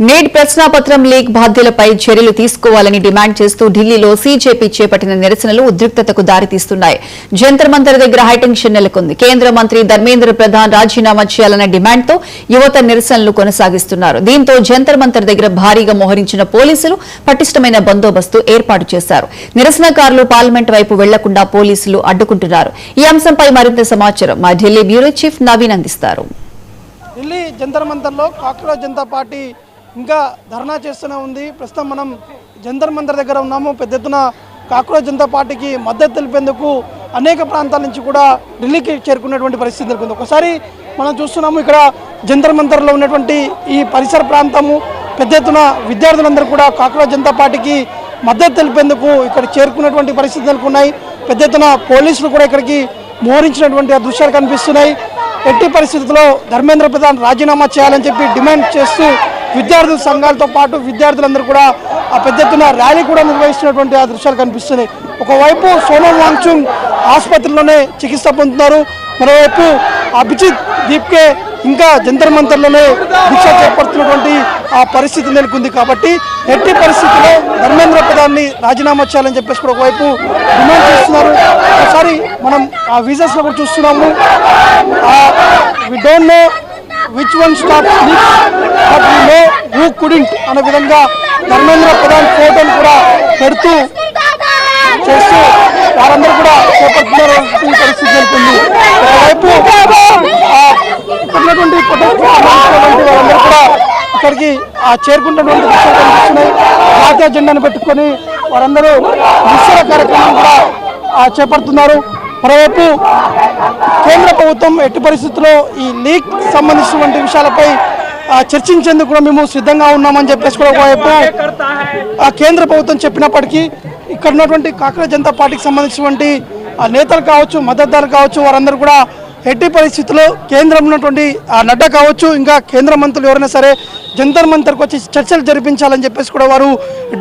Need ప్రశ్నాపత్రం leak బాధ్యులపై చర్యలు తీసుకోవాలని demand చేస్తూ ఢిల్లీలో సీజేపీ చేపట్టిన నిరసనలు ఉద్రిక్తతకు దారితీస్తున్నాయి. జంతర్ మంతర్ దగ్గర హైటెన్షన్ నెలకొంది. కేంద్ర మంత్రి ధర్మేంద్ర ప్రధాన్ రాజీనామా చేయాలన్న డిమాండ్తో యువత నిరసనలు కొనసాగిస్తున్నారు. దీంతో జంతర్ మంతర్ దగ్గర భారీగా మోహరించిన పోలీసులు పటిష్టమైన బందోబస్తు ఏర్పాటు చేశారు. నిరసనకారులు పార్లమెంట్ వైపు వెళ్లకుండా పోలీసులు అడ్డుకుంటున్నారు. ఈ అంశంపై మరింత సమాచారం మా ఢిల్లీ బ్యూరో చీఫ్ నవీన్ అందిస్తారు. ఢిల్లీ జంతర్ మంతర్లో కాక్రోచ్ జనతా పార్టీ ఇంకా ధర్నా చేస్తూనే ఉంది. ప్రస్తుతం మనం జంతర్ మంతర్ దగ్గర ఉన్నాము. పెద్ద ఎత్తున కాక్రోచ్ జనతా పార్టీకి మద్దతు తెలిపేందుకు అనేక ప్రాంతాల నుంచి కూడా ఢిల్లీకి చేరుకున్నటువంటి పరిస్థితి నెలకొంది. ఒకసారి మనం చూస్తున్నాము ఇక్కడ జంతర్ మంతర్లో ఉన్నటువంటి ఈ పరిసర ప్రాంతము పెద్ద ఎత్తున విద్యార్థులందరూ కూడా కాక్రోచ్ జనతా పార్టీకి మద్దతు తెలిపేందుకు ఇక్కడ చేరుకున్నటువంటి పరిస్థితి నెలకొన్నాయి. పెద్ద ఎత్తున పోలీసులు కూడా ఇక్కడికి మోహరించినటువంటి ఆ దృశ్యాలు కనిపిస్తున్నాయి. ఎట్టి పరిస్థితుల్లో ధర్మేంద్ర ప్రధాన్ రాజీనామా చేయాలని చెప్పి డిమాండ్ చేస్తూ విద్యార్థుల సంఘాలతో పాటు విద్యార్థులందరూ కూడా ఆ పెద్ద ఎత్తున ర్యాలీ కూడా నిర్వహిస్తున్నటువంటి ఆ దృశ్యాలు కనిపిస్తున్నాయి. ఒకవైపు సోనమ్ వాంగ్చుక్ ఆసుపత్రిలోనే చికిత్స పొందుతున్నారు. మరోవైపు అభిజిత్ దీప్కే ఇంకా జంతర్ మంతర్లోనే దీక్ష చేపడుతున్నటువంటి ఆ పరిస్థితి నెలకొంది. కాబట్టి ఎట్టి పరిస్థితుల్లో ధర్మేంద్ర ప్రధాన్ని రాజీనామా చేయాలని చెప్పేసి కూడా ఒకవైపు డిమాండ్ చేస్తున్నారు. ఒకసారి మనం ఆ విజువల్స్లో కూడా చూస్తున్నాము. We don't know which one stop but we know who couldn't అనే విధంగా ధర్మేంద్ర ప్రధాన్ ఫోటోలు కూడా పెడుతూ చేస్తూ వారందరూ కూడా చేపడుతున్న పరిస్థితి నెలకొంది. ఒకవైపు ఉన్నటువంటి వారందరూ కూడా ఇక్కడికి చేరుకుంటున్నటువంటి దృశ్యాలు కనిపిస్తున్నాయి. జాతీయ జెండాను పెట్టుకొని వారందరూ నిరసన కార్యక్రమం కూడా చేపడుతున్నారు. మరోవైపు కేంద్ర ప్రభుత్వం ఎట్టి పరిస్థితుల్లో ఈ లీక్ సంబంధించినటువంటి విషయాలపై చర్చించేందుకు కూడా మేము సిద్ధంగా ఉన్నామని చెప్పేసి కూడా ఒకవైపు కేంద్ర ప్రభుత్వం చెప్పినప్పటికీ ఇక్కడ ఉన్నటువంటి కాక్రోచ్ జనతా పార్టీకి సంబంధించినటువంటి నేతలు కావచ్చు, మద్దతుదారులు కావచ్చు, వారందరూ కూడా ఎట్టి పరిస్థితుల్లో కేంద్రంలో ఉన్నటువంటి నడ్డా కావచ్చు, ఇంకా కేంద్ర మంత్రులు ఎవరైనా సరే జంతర్ మంతర్కి వచ్చి చర్చలు జరిపించాలని చెప్పేసి కూడా వారు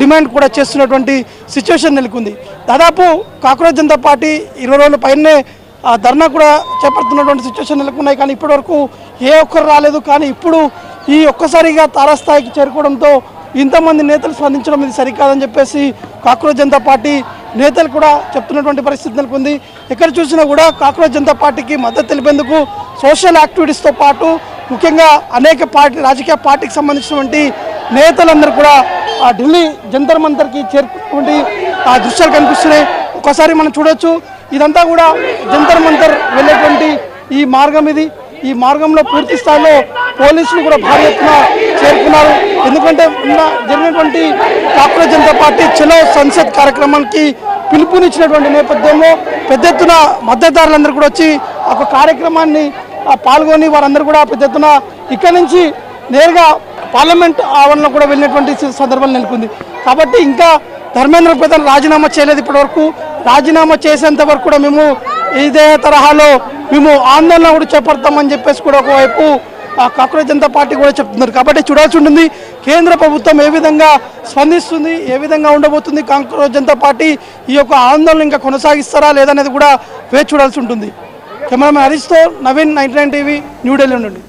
డిమాండ్ కూడా చేస్తున్నటువంటి సిచ్యువేషన్ నెలకొంది. దాదాపు కాక్రోచ్ జనతా పార్టీ 20 రోజుల పైనే ధర్నా కూడా చేపడుతున్నటువంటి సిచ్యువేషన్ నెలకొన్నాయి. కానీ ఇప్పటివరకు ఏ ఒక్కరు రాలేదు. కానీ ఇప్పుడు ఈ ఒక్కసారిగా తారాస్థాయికి చేరుకోవడంతో ఇంతమంది నేతలు స్పందించడం ఇది సరికాదని చెప్పేసి కాక్రోచ్ జనతా పార్టీ నేతలు కూడా చెప్తున్నటువంటి పరిస్థితి నెలకొంది. ఎక్కడ చూసినా కూడా కాక్రోచ్ జనతా పార్టీకి మద్దతు తెలిపేందుకు సోషల్ యాక్టివిటీస్తో పాటు ముఖ్యంగా అనేక రాజకీయ పార్టీకి సంబంధించినటువంటి నేతలందరూ కూడా ఢిల్లీ జంతర్ మంతర్కి చేరుకున్నటువంటి ఆ దృశ్యాలు కనిపిస్తున్నాయి. ఒకసారి మనం చూడొచ్చు. ఇదంతా కూడా జంతర్ మంతర్ వెళ్ళేటువంటి ఈ మార్గం ఇది. ఈ మార్గంలో పూర్తి స్థాయిలో పోలీసులు కూడా భారీ ఎత్తున చేరుకున్నారు. ఎందుకంటే జరిగినటువంటి కాక్రోచ్ జనతా పార్టీ చలో సంసద్ కార్యక్రమానికి పిలుపునిచ్చినటువంటి నేపథ్యంలో పెద్ద ఎత్తున మద్దతుదారులందరూ కూడా వచ్చి ఒక కార్యక్రమాన్ని పాల్గొని వారందరూ కూడా పెద్ద ఎత్తున ఇక్కడి నుంచి నేరుగా పార్లమెంట్ ఆవరణలో కూడా వెళ్ళినటువంటి సందర్భం నెలకొంది. కాబట్టి ఇంకా ధర్మేంద్ర ప్రధాన్ రాజీనామా చేయలేదు. ఇప్పటివరకు రాజీనామా చేసేంత వరకు కూడా మేము ఇదే తరహాలో మేము ఆందోళన కూడా చేపడతామని చెప్పేసి కూడా ఒకవైపు కాక్రోచ్ జనతా పార్టీ కూడా చెప్తున్నారు. కాబట్టి చూడాల్సి ఉంటుంది కేంద్ర ప్రభుత్వం ఏ విధంగా స్పందిస్తుంది, ఏ విధంగా ఉండబోతుంది. కాక్రోచ్ జనతా పార్టీ ఈ యొక్క ఆందోళన ఇంకా కొనసాగిస్తారా లేదనేది కూడా వేచి చూడాల్సి ఉంటుంది. కెమెరామెన్ హరీష్తో నవీన్, 99 టీవీ, న్యూఢిల్లీ నుండి.